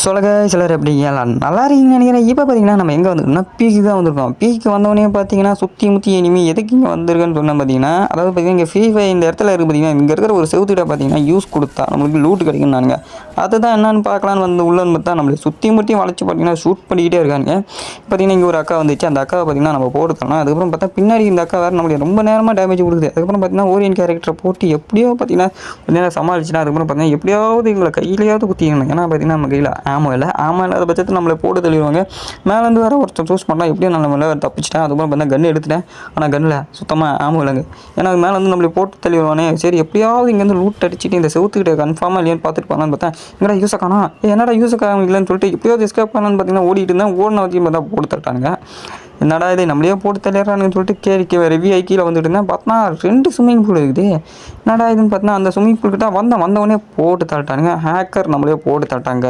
சொல்லுங்க சிலர் எப்படி எல்லாம் நல்லா இருக்கீங்கன்னு நினைக்கிறேன். இப்போ பார்த்தீங்கன்னா நம்ம எங்கே வந்துருக்கோம்னா பீக்கு தான் வந்திருக்கோம். பீக்கு வந்தவொடனே பார்த்தீங்கன்னா சுற்றி முற்றி எனிமி எதுக்கு இங்கே வந்திருக்குன்னு சொன்னால் பார்த்தீங்கன்னா, அதாவது பார்த்தீங்கன்னா இங்கே ஃப்ரீ ஃபயர் இந்த இடத்துல இருக்குது பார்த்தீங்கன்னா, இங்கே இருக்கிற ஒரு செவுத்துக்கிட்ட பார்த்தீங்கன்னா யூஸ் கொடுத்தா நம்மளுக்கு லூட் கிடைக்கும்னானுங்க. அதுதான் என்னன்னு பார்க்கலான்னு வந்து உள்ளன்னு பார்த்தா நம்மளை சுற்றி முற்றி வளைச்சி பார்த்தீங்கன்னா ஷூட் பண்ணிக்கிட்டே இருக்காங்க. பார்த்தீங்கன்னா இங்கே ஒரு அக்கா வந்துச்சு. அந்த அக்காவை பார்த்தீங்கன்னா நம்ம போட்டுக்கலாம். அதுக்கப்புறம் பார்த்தா பின்னாடி இந்த அக்கா வேறு நம்மளுக்கு ரொம்ப நேரமாக டேமேஜ் கொடுக்குது. அதுக்கப்புறம் பார்த்தீங்கன்னா ஓரியன் கேரக்டரை போட்டு எப்படியோ பார்த்தீங்கன்னா கொஞ்ச நேரம் சமாளிச்சுனா அதுக்கப்புறம் பார்த்தீங்கன்னா எப்படியாவது எங்களை கையிலையாவது குத்திக்கணும். ஏன்னா பார்த்தீங்கன்னா நம்ம கையில் ஆமோ இல்லாத பட்சத்தில் நம்மளை போட்டு தெளிவாங்க. மேலேருந்து வேறு ஒருத்தர் சூஸ் பண்ணால் எப்படியும் நான் நம்மள தப்பிச்சிட்டேன். அதுக்கப்புறம் பார்த்தா கன்று எடுத்துட்டேன். ஆனால் கன்னில் சுத்தமாக ஆமோ இல்லைங்க. ஏன்னா அது மேலே வந்து நம்மளை போட்டு தெளிவானே. சரி எப்படியாவது இங்கேருந்து லூட் அடிச்சுட்டு இந்த செவுத்துக்கிட்ட கன்ஃபார்மாக இல்லையான்னு பார்த்துட்டு போகலான்னு பார்த்தேன். என்னடா யூஸக்கானா என்னடா யூஸக்கா இல்லைன்னு சொல்லிட்டு எப்படியாவது எஸ்கேப் பண்ணலான்னு பார்த்தீங்கன்னா ஓடிட்டு இருந்தேன். ஓடின வரைக்கும் பார்த்தா போட்டு தட்டானுங்க. என்னடா இது நம்மளே போட்டு தள்ளிடுறானுன்னு சொல்லிட்டு ரிவ்யூ கீழே வந்துட்டு இருந்தேன். பார்த்தா 2 ஸ்விம்மிங் பூல் இருக்குது. என்னடா இதுன்னு பார்த்தா அந்த ஸ்விம்மிங் பூல் கிட்ட வந்தவொடனே போட்டு தள்ளிட்டானுங்க. ஹேக்கர் நம்மளே போட்டு தட்டாங்க.